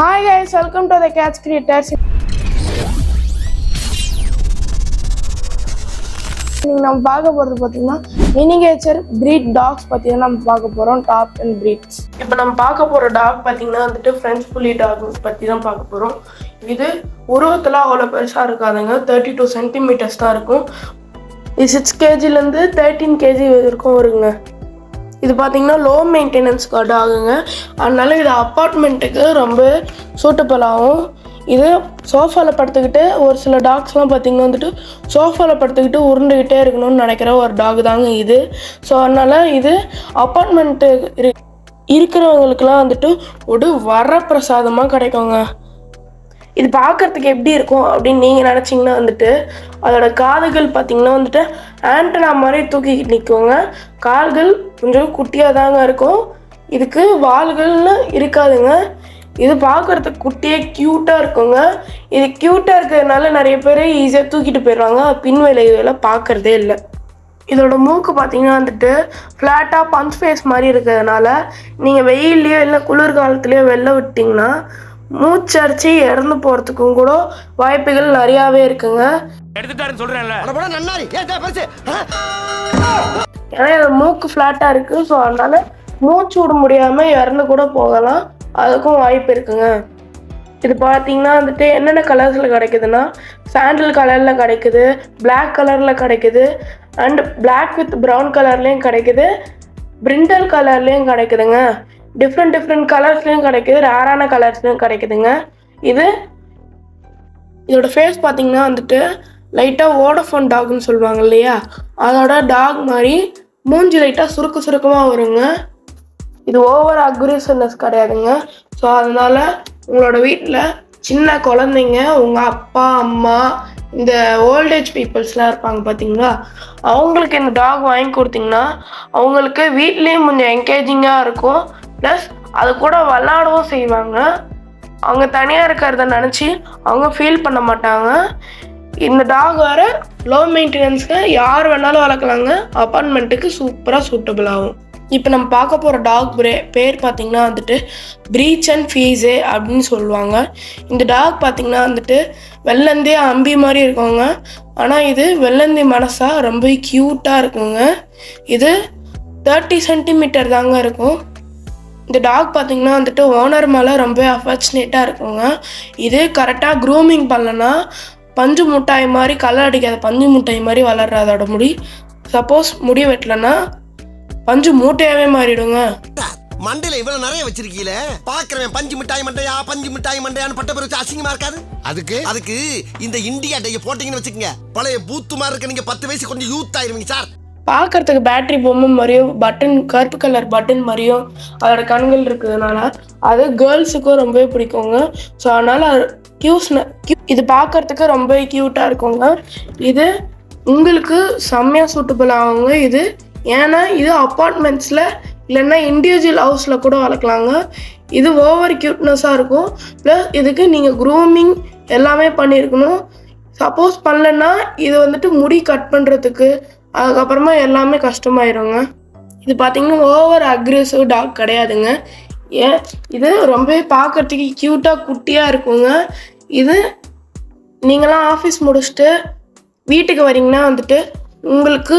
Hi guys, welcome to the Cats Creators. நம்ம பார்க்க போகிறது பார்த்தீங்கன்னா மினியேச்சர் பிரீட் டாக்ஸ் பற்றி தான் நம்ம பார்க்க போகிறோம். Top 10 breeds. இப்போ நம்ம பார்க்க போகிற டாக் பார்த்தீங்கன்னா வந்துட்டு ஃப்ரெஞ்ச் புலி டாக் பற்றி தான் பார்க்க போகிறோம். இது உருவத்தில் அவ்வளோ பெருசாக இருக்காதுங்க, 32 சென்டிமீட்டர்ஸ் தான் இருக்கும். இது 6 kgலேருந்து 13 kg வரைக்கும் வருங்க. இது பார்த்தீங்கன்னா லோ மெயின்டெனன்ஸ் டாகுங்க, அதனால இது அப்பார்ட்மெண்ட்டுக்கு ரொம்ப சூட்டபிள் ஆகும். இது சோஃபாவில் படுத்துக்கிட்டு ஒரு சில டாக்ஸ்லாம் பார்த்திங்கன்னா வந்துட்டு சோஃபாவில் படுத்துக்கிட்டு உருண்டுக்கிட்டே இருக்கணும்னு நினைக்கிற ஒரு டாக் தாங்க இது. ஸோ அதனால் இது அப்பார்ட்மெண்ட்டு இருக்கிறவங்களுக்குலாம் வந்துட்டு ஒரு வரப்பிரசாதமாக கிடைக்குங்க. இது பார்க்குறதுக்கு எப்படி இருக்கும் அப்படின்னு நீங்கள் நினச்சிங்கன்னா வந்துட்டு அதோட காதுகள் பார்த்திங்கன்னா வந்துட்டு ஆண்டனா மாதிரி தூக்கிக்கிட்டு நிற்குங்க. கால்கள் கொஞ்சம் குட்டியாக தாங்க இருக்கும். இதுக்கு வால்கள்னு இருக்காதுங்க. இது பார்க்குறதுக்கு குட்டியாக க்யூட்டாக இருக்குங்க. இது க்யூட்டாக இருக்கிறதுனால நிறைய பேர் ஈஸியாக தூக்கிட்டு போயிடுவாங்க. பின் விளைவுகளை பார்க்குறதே இல்லை. இதோட மூக்கு பார்த்தீங்கன்னா வந்துட்டு ஃப்ளாட்டாக பஞ்ச் ஃபேஸ் மாதிரி இருக்கிறதுனால நீங்கள் வெயில்லையோ இல்லை குளிர்காலத்துலேயோ வெளில விட்டிங்கன்னா மூச்சரிச்சு இறந்து போகிறதுக்கும் கூட வாய்ப்புகள் நிறையாவே இருக்குங்க. ஏன்னா இதோட மூக்கு ஃப்ளாட்டாக இருக்குது. ஸோ அதனால் மூச்சு விட முடியாமல் இறந்து கூட போகலாம், அதுக்கும் வாய்ப்பு இருக்குங்க. இது பார்த்தீங்கன்னா வந்துட்டு என்னென்ன கலர்ஸில் கிடைக்குதுன்னா சாண்டில் கலரில் கிடைக்குது, பிளாக் கலரில் கிடைக்குது, அண்ட் பிளாக் வித் ப்ரௌன் கலர்லேயும் கிடைக்குது, பிரிண்டல் கலர்லேயும் கிடைக்குதுங்க. டிஃப்ரெண்ட் கலர்ஸ்லேயும் கிடைக்குது, ரேரான கலர்ஸ்லையும் கிடைக்குதுங்க. இதோட ஃபேஸ் பார்த்தீங்கன்னா வந்துட்டு லைட்டாக வோடஃபோன் டாக்னு சொல்லுவாங்க இல்லையா, அதோட டாக் மாதிரி மூஞ்சி லைட்டாக சுருக்கமாக வருங்க. இது ஓவர் அக்ரெசிவ்னஸ் கிடையாதுங்க. ஸோ அதனால் உங்களோட வீட்டில் சின்ன குழந்தைங்க, உங்கள் அப்பா அம்மா, இந்த ஓல்டேஜ் பீப்புள்ஸ்லாம் இருப்பாங்க பார்த்தீங்களா, அவங்களுக்கு இந்த டாக் வாங்கி கொடுத்தீங்கன்னா அவங்களுக்கு வீட்லேயும் கொஞ்சம் என்கேஜிங்காக இருக்கும். ப்ளஸ் அது கூட விளாடவும் செய்வாங்க. அவங்க தனியாக இருக்கிறத நினச்சி அவங்க ஃபீல் பண்ண மாட்டாங்க. இந்த டாக் வேறு லோ மெயின்டெனன்ஸுக்கு யார் வேணாலும் வளர்க்கலாங்க, அப்பார்ட்மெண்ட்டுக்கு சூப்பராக சூட்டபிள் ஆகும். இப்போ நம்ம பார்க்க போகிற டாக் பேர் பார்த்திங்கன்னா வந்துட்டு ப்ரீச் அண்ட் ஃபீஸே அப்படின்னு சொல்லுவாங்க. இந்த டாக் பார்த்திங்கன்னா வந்துட்டு வெள்ளந்தி அம்பி மாதிரி இருக்குங்க, ஆனால் இது வெள்ளந்தி மனசாக ரொம்ப க்யூட்டாக இருக்குங்க. இது 30 சென்டிமீட்டர் தாங்க இருக்கும். இந்த டாக் பார்த்திங்கன்னா வந்துட்டு ஓனர் மேலே ரொம்ப அஃபெக்ஷனேட்டாக இருக்குங்க. இது கரெக்டாக க்ரூமிங் பண்ணலன்னா பஞ்சு முட்டாய் மாதிரி கலர் அடிக்காத பஞ்சு முட்டாய் மாதிரி வளர்ற அதோட முடி. சப்போஸ் முடி வெட்டலன்னா பஞ்சு மூட்டையாவே மாறிடுங்க. மண்டையில இவ்வளவு நிறைய வச்சிருக்கீல, பாக்குறேன் பஞ்சு மிட்டாய் மண்டையான்னு பட்ட பிறகு அசிங்கமா இருக்காது. அதுக்கு இந்த இந்தியா டே போட்டீங்கன்னு வச்சுக்கோங்க, பழைய பூத்து மாதிரி இருக்க, நீங்க 10 வயசு கொஞ்சம் யூத் ஆயிருவீங்க சார். பார்க்கறதுக்கு பேட்டரி பொம்மை மாதிரியும் பட்டன் கருப்பு கலர் பட்டன் மாதிரியும் அதோட கண்கள் இருக்கிறதுனால அது கேர்ள்ஸுக்கும் ரொம்பவே பிடிக்குங்க. ஸோ அதனால் இது பார்க்கறதுக்கு ரொம்ப க்யூட்டாக இருக்குங்க. இது உங்களுக்கு செம்மையாக சூட்டபிள் ஆகுங்க. இது ஏன்னா இது அப்பார்ட்மெண்ட்ஸில் இல்லைன்னா இண்டிவிஜுவல் ஹவுஸில் கூட வளர்க்கலாங்க. இது ஓவர் க்யூட்னஸாக இருக்கும். ப்ளஸ் இதுக்கு நீங்கள் க்ரூமிங் எல்லாமே பண்ணியிருக்கணும். சப்போஸ் பண்ணலன்னா இது வந்துட்டு முடி கட் பண்ணுறதுக்கு அதுக்கப்புறமா எல்லாமே கஷ்டமாயிருங்க. இது பார்த்திங்கன்னா ஓவர் அக்ரெசிவ் டாக் கிடையாதுங்க. இது ரொம்பவே பார்க்குறதுக்கு க்யூட்டாக குட்டியாக இருக்குங்க. இது நீங்களாம் ஆஃபீஸ் முடிச்சுட்டு வீட்டுக்கு வரீங்கன்னா வந்துட்டு உங்களுக்கு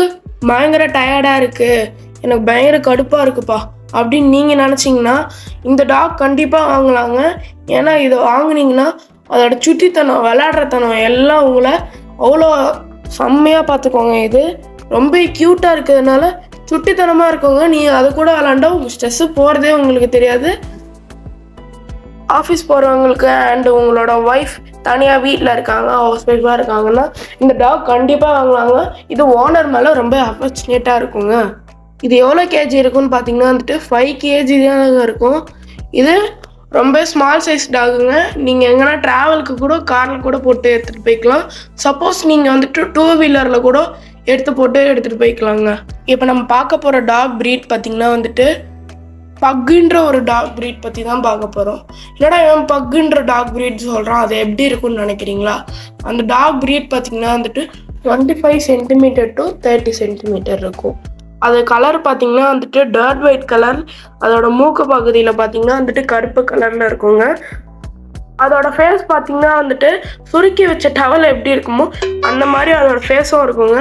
பயங்கர டயர்டாக இருக்குது, எனக்கு பயங்கர கடுப்பாக இருக்குப்பா அப்படின்னு நீங்கள் நினச்சிங்கன்னா இந்த டாக் கண்டிப்பாக வாங்கலாங்க. ஏன்னா இதை வாங்கினீங்கன்னா அதோட சுட்டித்தனம், விளையாடுறத்தனம் எல்லாம் உங்களை அவ்வளோ செம்மையாக பார்த்துக்கோங்க. இது ரொம்ப க்யூட்டாக இருக்கிறதுனால சுட்டித்தனமாக இருக்குங்க. நீங்கள் அது கூட விளாண்டா உங்கள் ஸ்ட்ரெஸ்ஸு போகிறதே உங்களுக்கு தெரியாது. ஆஃபீஸ் போகிறவங்களுக்கு அண்டு உங்களோட ஒய்ஃப் தனியாக வீட்டில் இருக்காங்க, ஹவுஸ் ஒய்ஃபாக இருக்காங்கன்னா இந்த டாக் கண்டிப்பாக வாங்குவாங்க. இது ஓனர் மேலே ரொம்ப அஃபெக்ஷனேட்டாக இருக்குங்க. இது எவ்வளோ கேஜி இருக்குன்னு பார்த்தீங்கன்னா வந்துட்டு 5 kg தாங்க இருக்கும். இது ரொம்ப ஸ்மால் சைஸ் டாகுங்க. நீங்கள் எங்கன்னா ட்ராவலுக்கு கூட காரில் கூட போட்டு எடுத்துகிட்டு போய்க்கலாம். சப்போஸ் நீங்கள் வந்துட்டு 2 வீலரில் கூட எடுத்துகிட்டு போய்க்கலாங்க. இப்போ நம்ம பார்க்க போகிற டாக் ப்ரீட் பார்த்திங்கன்னா வந்துட்டு பக்குன்ற ஒரு டாக் ப்ரீட் பற்றி தான் பார்க்க போகிறோம். இல்லைடா இவன் பக்குன்ற டாக் ப்ரீட் சொல்கிறான், அது எப்படி இருக்குன்னு நினைக்கிறீங்களா? அந்த டாக் ப்ரீட் பார்த்திங்கன்னா வந்துட்டு 25 சென்டிமீட்டர் டு 30 சென்டிமீட்டர் இருக்கும். அது கலர் பார்த்தீங்கன்னா வந்துட்டு டர்ட் ஒயிட் கலர். அதோட மூக்கு பகுதியில் பார்த்தீங்கன்னா வந்துட்டு கருப்பு கலரில் இருக்குங்க. அதோட ஃபேஸ் பார்த்தீங்கன்னா வந்துட்டு சுருக்கி வச்ச டவல் எப்படி இருக்குமோ அந்த மாதிரி அதோட ஃபேஸும் இருக்குங்க.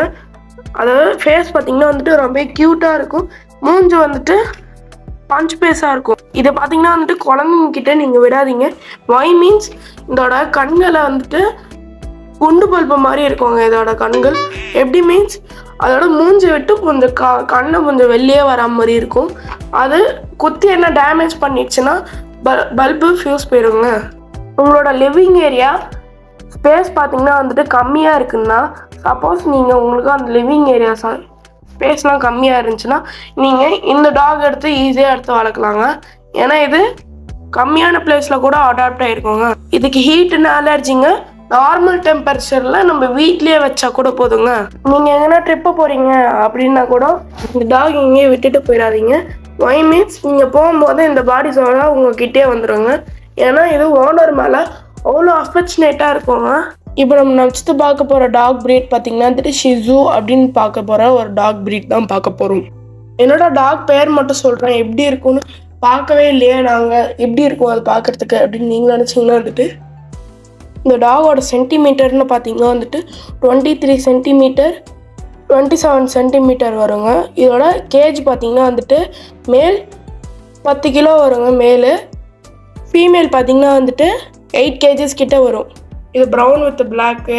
அதாவது ஃபேஸ் பார்த்தீங்கன்னா வந்துட்டு ரொம்ப க்யூட்டாக இருக்கும். மூஞ்சி வந்துட்டு பஞ்ச் பேஸாக இருக்கும். இதை பார்த்தீங்கன்னா வந்துட்டு குழந்தைங்கிட்ட நீங்கள் விடாதீங்க. வை மீன்ஸ் இதோட கண்களை வந்துட்டு குண்டு பல்பு மாதிரி இருக்குங்க. இதோட கண்கள் எப்படி மீன்ஸ் அதோட மூஞ்சி விட்டு கொஞ்சம் கண்ணை கொஞ்சம் வெளியே வர மாதிரி இருக்கும். அது குத்தி என்ன டேமேஜ் பண்ணிடுச்சுன்னா பல்பு ஃபியூஸ் போயிடுங்க. உங்களோட லிவிங் ஏரியா ஸ்பேஸ் பார்த்தீங்கன்னா வந்துட்டு கம்மியாக இருக்குன்னா, சப்போஸ் நீங்கள் உங்களுக்கு அந்த லிவிங் ஏரியா ஸ்பேஸ்லாம் கம்மியாக இருந்துச்சுன்னா நீங்கள் இந்த டாக் எடுத்து ஈஸியாக எடுத்து வளர்க்கலாங்க. ஏன்னா இது கம்மியான பிளேஸில் கூட அடாப்ட் ஆகிருக்குங்க. இதுக்கு ஹீட்டுன்னு அலர்ஜிங்க. நார்மல் டெம்பரேச்சரில் நம்ம வீட்லேயே வச்சா கூட போதுங்க. நீங்கள் எங்கன்னா ட்ரிப்பு போகிறீங்க அப்படின்னா கூட இந்த டாக் எங்கேயும் விட்டுட்டு போயிடாதீங்க. வை மீன்ஸ் நீங்கள் போகும்போது இந்த பாடி சோடா உங்ககிட்டே வந்துடுங்க. ஏன்னா இது ஓனர் மேலே அவ்வளோ அஃபெக்ஷனேட்டாக இருக்குங்க. இப்போ நம்ம நெக்ஸ்ட்டு பார்க்க போகிற டாக் ப்ரீட் பார்த்தீங்கன்னா வந்துட்டு ஷிசு அப்படின்னு பார்க்க போகிற ஒரு டாக் ப்ரீட் தான் பார்க்க போகிறோம். என்னோட டாக் பேர் மட்டும் சொல்கிறேன், எப்படி இருக்கும்னு பார்க்கவே இல்லையே நாங்கள், எப்படி இருக்கும் அது பார்க்குறதுக்கு அப்படின்னு நீங்கள் நினச்சிங்கன்னா வந்துட்டு இந்த டாகோட சென்டிமீட்டர்னு பார்த்தீங்கன்னா வந்துட்டு 23 சென்டிமீட்டர் 27 சென்டிமீட்டர் வருங்க. இதோட கேஜ் பார்த்தீங்கன்னா வந்துட்டு மேல் 10 கிலோ வருங்க மேலு. ஃபீமேல் பார்த்தீங்கன்னா வந்துட்டு 8 கேஜஸ் கிட்ட வரும். இது ப்ரௌன் வித் பிளாக்கு,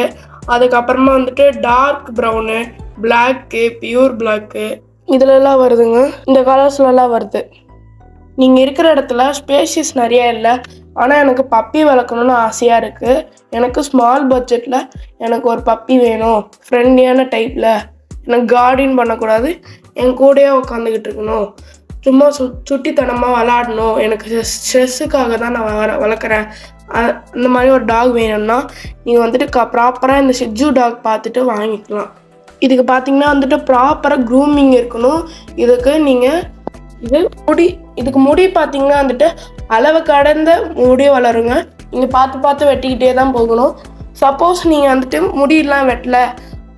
அதுக்கப்புறமா வந்துட்டு dark brown, black, pure black இதிலெல்லாம் வருதுங்க. இந்த கலர்ஸ்லலாம் வருது. நீங்கள் இருக்கிற இடத்துல ஸ்பேஷியஸ் நிறையா இல்லை, ஆனால் எனக்கு பப்பி வளர்க்கணுன்னு ஆசையாக இருக்குது. எனக்கு ஸ்மால் பட்ஜெட்டில் எனக்கு ஒரு பப்பி வேணும், ஃப்ரெண்ட்லியான டைப்பில். எனக்கு கார்டின் பண்ணக்கூடாது, என் கூடயே உட்காந்துக்கிட்டு இருக்கணும், சும்மா சுட்டித்தனமாக விளாடணும், எனக்கு ஸ்ட்ரெஸ்ஸுக்காக தான் நான் வளர்க்குறேன், அந்த மாதிரி ஒரு டாக் வேணும்னா நீங்கள் வந்துட்டு ப்ராப்பராக இந்த ஷிட்ஜு டாக் பார்த்துட்டு வாங்கிக்கலாம். இதுக்கு பார்த்தீங்கன்னா வந்துட்டு ப்ராப்பராக க்ரூமிங் இருக்கணும். இதுக்கு முடி பார்த்தீங்கன்னா வந்துட்டு அளவு கடந்த முடி வளருங்க. நீங்கள் பார்த்து வெட்டிக்கிட்டே தான் போகணும். சப்போஸ் நீங்கள் வந்துட்டு முடியெல்லாம் வெட்டலை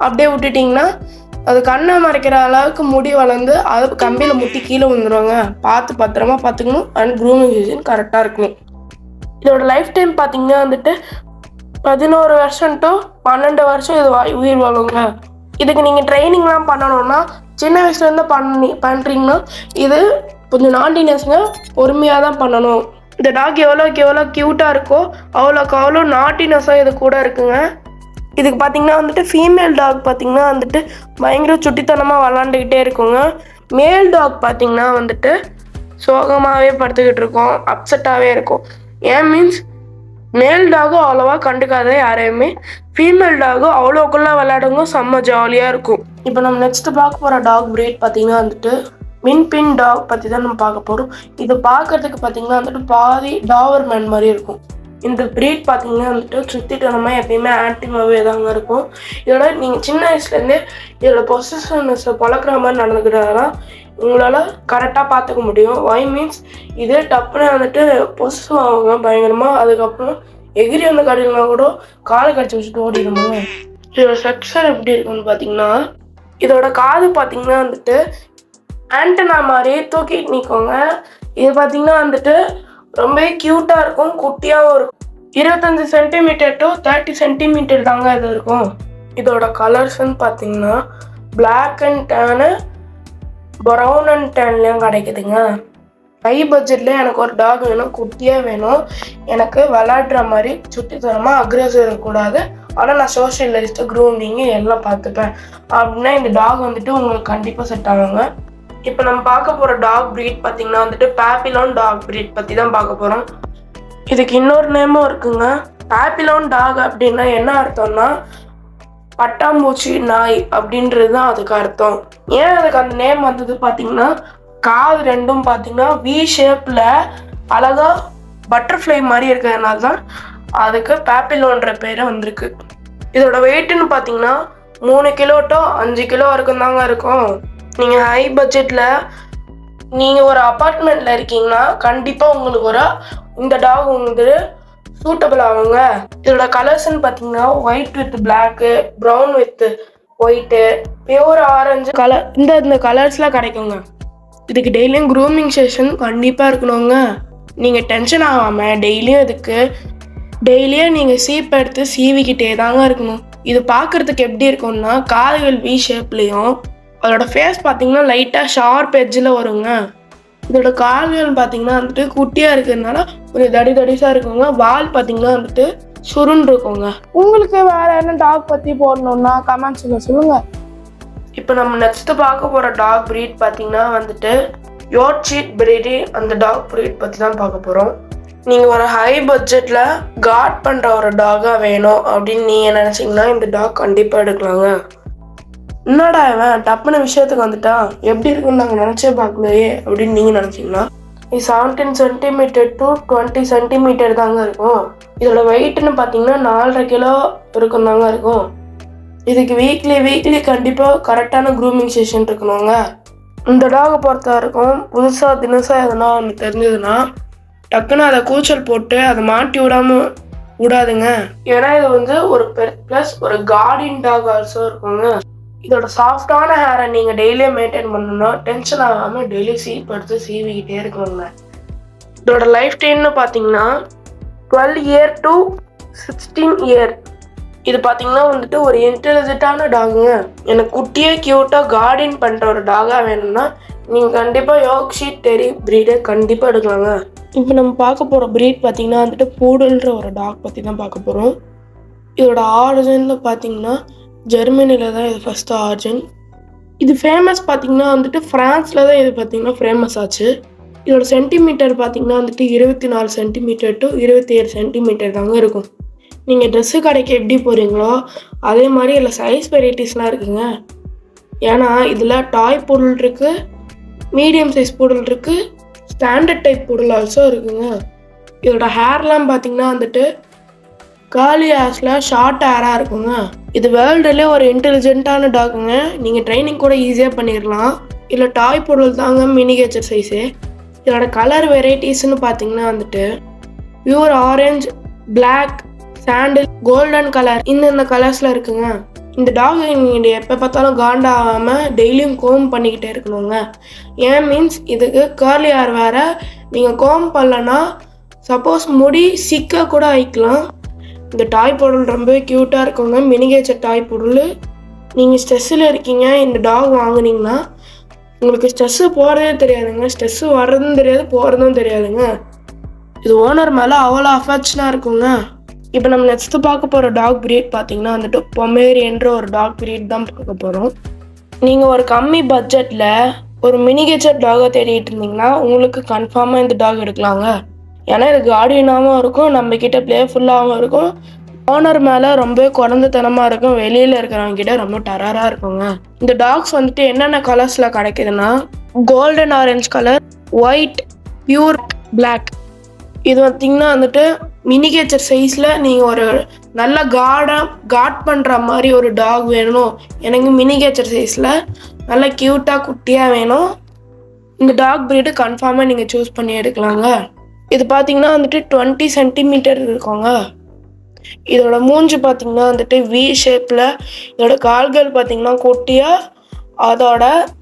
அப்படியே விட்டுட்டிங்கன்னா அது கண்ணை மறைக்கிற அளவுக்கு முடி வளர்ந்து அது கம்பியில் முட்டி கீழே வந்துடுவாங்க. பத்திரமா பார்த்துக்கணும். அண்ட் க்ரூமிங் சீசன் கரெக்டாக இருக்கணும். இதோட லைஃப் டைம் பார்த்தீங்கன்னா வந்துட்டு 11 வருஷம் டு 12 வருஷம் இது உயிர் வாழுங்க. இதுக்கு நீங்கள் ட்ரைனிங்லாம் பண்ணணும்னா சின்ன வயசுலேருந்து பண்ணுறீங்கன்னா இது கொஞ்சம் நாட்டினஸ்ங்க, பொறுமையாக தான் பண்ணணும். இந்த டாக் எவ்வளோக்கு எவ்வளோ க்யூட்டாக இருக்கோ அவ்வளோக்கு அவ்வளோ நாட்டினஸாக இது கூட இருக்குங்க. இதுக்கு பார்த்தீங்கன்னா வந்துட்டு ஃபீமேல் டாக் பார்த்தீங்கன்னா வந்துட்டு பயங்கர சுட்டித்தனமாக விளாண்டுக்கிட்டே இருக்குங்க. மேல் டாக் பார்த்தீங்கன்னா வந்துட்டு சோகமாகவே படுத்துக்கிட்டு இருக்கோம், அப்செட்டாகவே இருக்கும். ஏன் மீன்ஸ் மேல் டாகும் அவ்வளோவா கண்டுக்காத யாரையுமே, ஃபீமேல் டாகும் அவ்வளோக்குள்ளே விளையாடுங்க, செம்ம ஜாலியாக இருக்கும். இப்போ நம்ம நெக்ஸ்ட்டு பார்க்க போகிற டாக் ப்ரீட் பார்த்தீங்கன்னா வந்துட்டு மின்பின் டாக் பற்றி தான் நம்ம பார்க்க போகிறோம். இது பார்க்குறதுக்கு பார்த்தீங்கன்னா வந்துட்டு பாதி டாவர்மேன் மாதிரி இருக்கும். இந்த ப்ரீட் பார்த்தீங்கன்னா வந்துட்டு சுற்றிட்டனமாக எப்பயுமே ஆக்டிவாகவே தாங்க இருக்கும். இதோட நீங்கள் சின்ன வயசுலேருந்தே இதோட பொசிஷன்ஸை பழக்கிற மாதிரி நடந்துக்கிட்டாங்கன்னா உங்களால் கரெக்டாக பார்த்துக்க முடியும். வை மீன்ஸ் இது டப்புன்னு வந்துட்டு பொசிஷன் ஆகுங்க பயங்கரமாக. அதுக்கப்புறம் எகிரி வந்து கடையிலனா கூட காலை கடிச்சு வச்சுட்டு ஓடிடுவாங்க. இதோட ஸ்ட்ரக்சர் எப்படி இருக்குன்னு பார்த்தீங்கன்னா இதோட காது பார்த்தீங்கன்னா வந்துட்டு ஆண்டனா மாதிரி தூக்கிட்டு நிற்கோங்க. இது பார்த்தீங்கன்னா வந்துட்டு ரொம்ப க்யூட்டாக இருக்கும், குட்டியாகவும் இருக்கும். 25 சென்டிமீட்டர் டு 30 சென்டிமீட்டர் தாங்க இது இருக்கும். இதோட கலர்ஸ்ன்னு பார்த்தீங்கன்னா பிளாக் அண்ட் டேனு, ப்ரௌன் அண்ட் டேன்லேயும் கிடைக்குதுங்க. ஹை பட்ஜெட்லேயே எனக்கு ஒரு டாக் வேணும், குட்டியாக வேணும், எனக்கு விளாடுற மாதிரி சுட்டித்தனமாக அக்ரெசிவ் இருக்கக்கூடாது, ஆனால் நான் சோஷியலைஸ்டு க்ரூமிங்கு எல்லாம் பார்த்துப்பேன் அப்படின்னா இந்த டாக் வந்துட்டு உங்களுக்கு கண்டிப்பாக செட் ஆகுங்க. இப்போ நம்ம பார்க்க போகிற டாக் ப்ரீட் பார்த்தீங்கன்னா வந்துட்டு பாப்பிலோன் டாக் ப்ரீட் பற்றி தான் பார்க்க போகிறோம். இதுக்கு இன்னொரு நேமும் இருக்குங்க. பாப்பிலோன் டாக் அப்படின்னா என்ன அர்த்தம்னா பட்டாம்பூச்சி நாய் அப்படின்றது தான் அதுக்கு அர்த்தம். ஏன் அதுக்கு அந்த நேம் வந்தது பார்த்தீங்கன்னா காது ரெண்டும் பார்த்தீங்கன்னா வி ஷேப்பில் அழகாக பட்டர்ஃப்ளை மாதிரி இருக்கிறதுனால தான் அதுக்கு பாப்பிலோன்ற பேர் வந்திருக்கு. இதோட வெயிட்டுன்னு பார்த்தீங்கன்னா 3 கிலோ டு 5 கிலோ வரைக்கும் தாங்க இருக்கும். நீங்கள் ஹை பட்ஜெட்டில் நீங்கள் ஒரு அப்பார்ட்மெண்ட்டில் இருக்கீங்கன்னா கண்டிப்பாக உங்களுக்கு இந்த டாக் வந்து சூட்டபிள் ஆகுங்க. இதோட கலர்ஸ்ன்னு பார்த்தீங்கன்னா white with block, brown with white, pure orange colour, இந்த கலர்ஸ்லாம் கிடைக்குங்க. இதுக்கு டெய்லியும் க்ரூமிங் செஷன் கண்டிப்பாக இருக்கணுங்க. நீங்கள் டென்ஷன் ஆகாமல் டெய்லியும் இதுக்கு டெய்லியும் நீங்கள் சீப் எடுத்து சீவிக்கிட்டே தாங்க இருக்கணும். இது பார்க்குறதுக்கு எப்படி இருக்கும்னா கால்கள் வி ஷேப்லேயும் அதோட ஃபேஸ் பார்த்தீங்கன்னா லைட்டாக ஷார்ப் எட்ஜில் வருங்க. இதோட கால்கள் பார்த்தீங்கன்னா வந்துட்டு குட்டியாக இருக்கிறதுனால ஒரு தடிசாக இருக்குங்க. வால் பார்த்தீங்கன்னா வந்துட்டு சுருண்டு இருக்குங்க. உங்களுக்கு வேற என்ன டாக் பற்றி போடணும்னா கமெண்ட்ஸில் சொல்லுங்கள். இப்போ நம்ம நெக்ஸ்ட் பார்க்க போகிற டாக் ப்ரீட் பார்த்தீங்கன்னா வந்துட்டு யோர்க்ஷயர் பிரீடி அந்த டாக் ப்ரீட் பற்றி தான் பார்க்க போகிறோம். நீங்கள் ஒரு ஹை பட்ஜெட்டில் கார்ட் பண்ணுற ஒரு டாகாக வேணும் அப்படின்னு நீங்கள் நினச்சிங்கன்னா இந்த டாக் கண்டிப்பாக எடுக்கலாங்க. என்னடா இவன் டப்புன்னு விஷயத்துக்கு வந்துட்டான், எப்படி இருக்குன்னு நாங்கள் நினச்சே பார்க்கலையே அப்படின்னு நீங்கள் நினச்சிங்கன்னா இது 17 சென்டிமீட்டர் டு 20 சென்டிமீட்டர் தாங்க இருக்கும். இதோட வெயிட்னு பார்த்தீங்கன்னா 4.5 கிலோ இருக்கும் தாங்க இருக்கும். இதுக்கு வீக்லி கண்டிப்பாக கரெக்டான க்ரூமிங் செஷன் இருக்கணுங்க. இந்த டாகை பொறுத்த வரைக்கும் புதுசாக தினசாக எதுனா ஒன்று தெரிஞ்சதுன்னா டக்குன்னு அதை கூச்சல் போட்டு அதை மாட்டி விடாதுங்க. ஏன்னா இது வந்து ஒரு ப்ளஸ் ஒரு கார்டியன் டாக் ஆல்சோ இருக்குங்க. இதோட சாஃப்டான ஹேரை நீங்கள் டெய்லியும் மெயின்டைன் பண்ணணும்னா டென்ஷன் ஆகாமல் டெய்லி சீப் எடுத்து சீவிக்கிட்டே இருக்கணுங்க. இதோட லைஃப் டைம்னு பார்த்தீங்கன்னா 12 இயர் டு 16 இயர். இது பார்த்தீங்கன்னா வந்துட்டு ஒரு இன்டெலிஜென்ட்டான டாகுங்க. எனக்கு குட்டியே க்யூட்டாக கார்டியன் பண்ணுற ஒரு டாகாக வேணும்னா நீங்கள் கண்டிப்பாக யோர்க்ஷயர் டெரி ப்ரீடை கண்டிப்பாக எடுக்கலாங்க. இப்போ நம்ம பார்க்க போகிற ப்ரீட் பார்த்தீங்கன்னா வந்துட்டு பூடல்ன்ற ஒரு டாக் பற்றி தான் பார்க்க போகிறோம். இதோட ஆரிஜினில் பார்த்தீங்கன்னா ஜெர்மனியில் தான் இது ஃபஸ்ட்டு ஆரிஜின். இது ஃபேமஸ் பார்த்தீங்கன்னா வந்துட்டு ஃப்ரான்ஸில் தான் இது பார்த்தீங்கன்னா ஃபேமஸ் ஆச்சு. இதோட சென்டிமீட்டர் பார்த்தீங்கன்னா வந்துட்டு 24 சென்டிமீட்டர் டு 27 சென்டிமீட்டர் தாங்க இருக்கும். நீங்கள் ட்ரெஸ்ஸு கடைக்கு எப்படி போகிறீங்களோ அதே மாதிரி இதில் சைஸ் வெரைட்டிஸ்லாம் இருக்குங்க. ஏன்னா இதில் டாய் பொருள் இருக்குது, மீடியம் சைஸ் பொருள் இருக்குது, ஸ்டாண்டர்ட் டைப் பொருள் ஆல்சோ இருக்குங்க. இதோட ஹேர்லாம் பார்த்தீங்கன்னா வந்துட்டு காலி ஹேர்ஸில் ஷார்ட் ஹேராக இருக்குங்க. இது வேர்ல்டுலேயே ஒரு இன்டெலிஜென்ட்டான டாக்குங்க. நீங்கள் ட்ரைனிங் கூட ஈஸியாக பண்ணிடலாம். இல்லை டாய் பொருள் தாங்க மினிகேச்சர் சைஸு. இதோட கலர் வெரைட்டிஸ்ன்னு பார்த்தீங்கன்னா வந்துட்டு பியூர் ஆரஞ்சு, பிளாக், சாண்டில், கோல்டன் கலர் இந்த கலர்ஸில் இருக்குங்க. இந்த டாக் நீங்கள் எப்போ பார்த்தாலும் காண்டாகாமல் டெய்லியும் கோம் பண்ணிக்கிட்டே இருக்கணுங்க. ஏன் மீன்ஸ் இதுக்கு கர்லி ஹேர் வேறு. நீங்கள் கோம் பண்ணலன்னா சப்போஸ் முடி சிக்க கூட ஆயிக்கலாம். இந்த டாய் பொருள் ரொம்பவே க்யூட்டாக இருக்குங்க. மினிகேச்சர் டாய் பொருள். நீங்கள் ஸ்ட்ரெஸ்ஸில் இருக்கீங்க, இந்த டாக் வாங்குனீங்கன்னா உங்களுக்கு ஸ்ட்ரெஸ்ஸு போகிறதே தெரியாதுங்க. ஸ்ட்ரெஸ்ஸு வர்றதும் தெரியாது, போகிறதும் தெரியாதுங்க. இது ஓனர் மேலே அவ்வளோ அஃபெக்ஷனாக இருக்குங்க. இப்போ நம்ம நெக்ஸ்ட்டு பார்க்க போகிற டாக் ப்ரீட் பார்த்தீங்கன்னா வந்துட்டு பொமேரியன்ற ஒரு டாக் ப்ரீட் தான் பார்க்க போகிறோம். நீங்கள் ஒரு கம்மி பட்ஜெட்டில் ஒரு மினிகேச்சர் டாகை தேடிட்டு இருந்தீங்கன்னா உங்களுக்கு கன்ஃபார்மாக இந்த டாக் எடுக்கலாங்க. ஏன்னா இது கார்டியனாகவும் இருக்கும், நம்மக்கிட்ட ப்ளேஃபுல்லாகவும் இருக்கும், ஓனர் மேலே ரொம்ப குழந்தைத்தனமாக இருக்கும், வெளியில் இருக்கிறவங்க கிட்ட ரொம்ப டெரராக இருக்குங்க. இந்த டாக்ஸ் வந்துட்டு என்னென்ன கலர்ஸில் கிடைக்குதுன்னா golden orange colour, white, pure black. இது பார்த்திங்கன்னா வந்துட்டு மினிகேச்சர் சைஸில் நீங்கள் ஒரு நல்ல கார்ட் பண்ணுற மாதிரி ஒரு டாக் வேணும், எனக்கு மினிகேச்சர் சைஸில் நல்ல க்யூட்டாக குட்டியாக வேணும், இந்த டாக் ப்ரீடு கன்ஃபார்மாக நீங்கள் சூஸ் பண்ணி எடுக்கலாங்க. இது பார்த்தீங்கன்னா வந்துட்டு 20 சென்டிமீட்டர் இருக்குங்க. இதோட மூஞ்சி பார்த்தீங்கன்னா வந்துட்டு வி ஷேப்பில், இதோட கால்கள் பார்த்தீங்கன்னா குட்டியாக,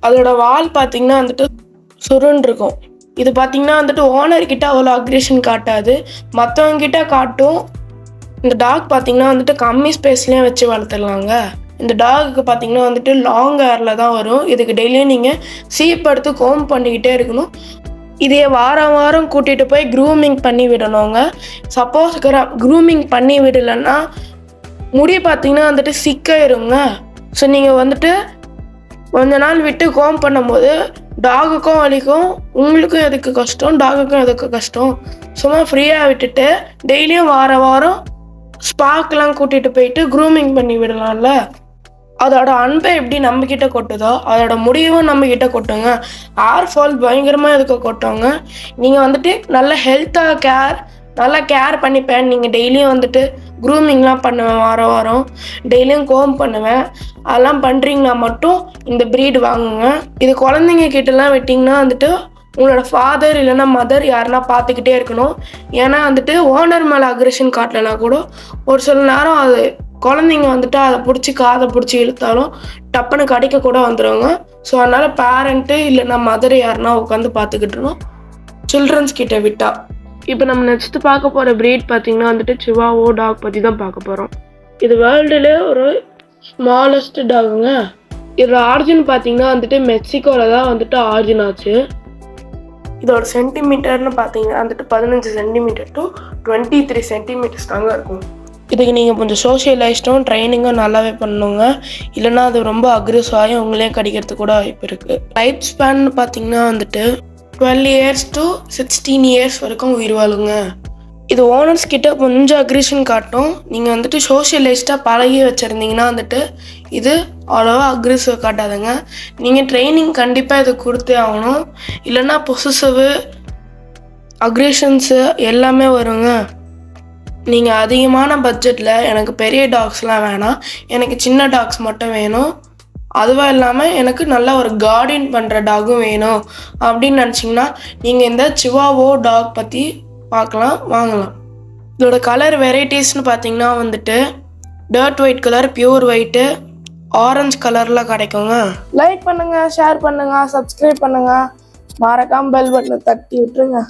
அதோட வால் பார்த்தீங்கன்னா வந்துட்டு சுருண்டு இருக்கும். இது பார்த்தீங்கன்னா வந்துட்டு ஓனர்கிட்ட அவ்வளோ அக்ரெஷன் காட்டாது, மற்றவங்க கிட்ட காட்டும். இந்த டாக் பார்த்தீங்கன்னா வந்துட்டு கம்மி ஸ்பேஸ்லேயும் வச்சு வளர்த்துடலாங்க. இந்த டாகுக்கு பார்த்தீங்கன்னா வந்துட்டு லாங் ஹேரில் தான் வரும். இதுக்கு டெய்லியும் நீங்கள் சீப் எடுத்து கோம் பண்ணிக்கிட்டே இருக்கணும். இதே வாரம் கூட்டிகிட்டு போய் க்ரூமிங் பண்ணி விடணுங்க. சப்போஸ் க்ரூமிங் பண்ணி விடலைன்னா முடி பார்த்தீங்கன்னா வந்துட்டு சிக்காயிருங்க. ஸோ நீங்கள் வந்துட்டு கொஞ்ச நாள் விட்டு கோம் பண்ணும்போது டாகுக்கும் வலிக்கும், உங்களுக்கும் எதுக்கு கஷ்டம், டாகுக்கும் எதுக்கு கஷ்டம். சும்மா ஃப்ரீயாக விட்டுட்டு டெய்லியும் வாரம் ஸ்பாக்கெலாம் கூட்டிகிட்டு போயிட்டு க்ரூமிங் பண்ணி விடலாம்ல. அதோட அன்பை எப்படி நம்மக்கிட்ட கொட்டுதோ அதோட முடிவும் நம்மக்கிட்ட கொட்டுங்க. ஹேர் ஃபால் பயங்கரமாக இதுக்கு கொட்டுங்க. நீங்கள் வந்துட்டு நல்ல நல்லா கேர் பண்ணிப்பேன். நீங்கள் டெய்லியும் வந்துட்டு க்ரூமிங்லாம் பண்ணுவேன், வாரம் டெய்லியும் கோம் பண்ணுவேன், அதெல்லாம் பண்ணுறீங்கன்னா மட்டும் இந்த ப்ரீட் வாங்குங்க. இது குழந்தைங்க கிட்டலாம் விட்டிங்கன்னா வந்துட்டு உங்களோட ஃபாதர் இல்லைன்னா மதர் யாருன்னா பார்த்துக்கிட்டே இருக்கணும். ஏன்னா வந்துட்டு ஓனர் மேலே அக்ரெஷன் காட்டலைன்னா கூட ஒரு சில நேரம் அது குழந்தைங்க வந்துட்டு அதை பிடிச்சி காதை பிடிச்சி இழுத்தாலும் டப்புன்னு கடிக்க கூட வந்துடுவாங்க. ஸோ அதனால் பேரண்ட்டு இல்லைன்னா மதர் யாருன்னா உட்காந்து பார்த்துக்கிட்டுருணும் சில்ட்ரன்ஸ் கிட்ட விட்டா. இப்போ நம்ம நெக்ஸ்ட் பார்க்க போகிற breed பார்த்தீங்கன்னா வந்துட்டு சிவாவோ டாக் பற்றி தான் பார்க்க போகிறோம். இது வேர்ல்டுலே ஒரு ஸ்மாலஸ்ட் டாகுங்க. இதோட ஆரிஜின் பார்த்தீங்கன்னா வந்துட்டு மெக்சிகோவில் தான் வந்துட்டு ஆரிஜின் ஆச்சு. இதோட சென்டிமீட்டர்னு பார்த்தீங்கன்னா வந்துட்டு 15 சென்டிமீட்டர் டு 23 சென்டிமீட்டர்ஸ் தாங்க இருக்கும். இதுக்கு நீங்கள் கொஞ்சம் சோஷியலைஸ்டும் ட்ரைனிங்கும் நல்லாவே பண்ணணுங்க. இல்லைன்னா அது ரொம்ப அக்ரெசிவ் ஆகி உங்களே கடிக்கிறதுக்கு கூட வாய்ப்பு இருக்குது. லைஃப் ஸ்பேன் பார்த்தீங்கன்னா வந்துட்டு 12 இயர்ஸ் டு 16 இயர்ஸ் வரைக்கும் உயிர் வாழுங்க. இது ஓனர்ஸ் கிட்ட கொஞ்சம் அக்ரெஷன் காட்டும். நீங்கள் வந்துட்டு சோஷியலைஸ்டாக பழகி வச்சுருந்தீங்கன்னா வந்துட்டு இது அவ்வளோவா அக்ரெசிவ் காட்டாதுங்க. நீங்கள் ட்ரைனிங் கண்டிப்பாக இது கொடுத்தே ஆகணும். இல்லைன்னா பொசசிவு அக்ரெஷன்ஸு எல்லாமே வருங்க. நீங்கள் அதிகமான பட்ஜெட்டில் எனக்கு பெரிய டாக்ஸ்லாம் வேணாம், எனக்கு சின்ன டாக்ஸ் மட்டும் வேணும், அதுவாக இல்லாமல் எனக்கு நல்லா ஒரு கார்டின் பண்ணுற டாகும் வேணும் அப்படின்னு நினச்சிங்கன்னா நீங்கள் இந்த சிவாவோ டாக் பற்றி வாங்கலாம். இதோட கலர் வெரைட்டிஸ்னு பார்த்தீங்கன்னா வந்துட்டு dirt white colour, pure white, orange கலரில் கிடைக்குங்க. லைக் பண்ணுங்கள், ஷேர் பண்ணுங்கள், சப்ஸ்கிரைப் பண்ணுங்கள், மறக்காமல் பெல் பட்டனை தட்டி விட்டுருங்க.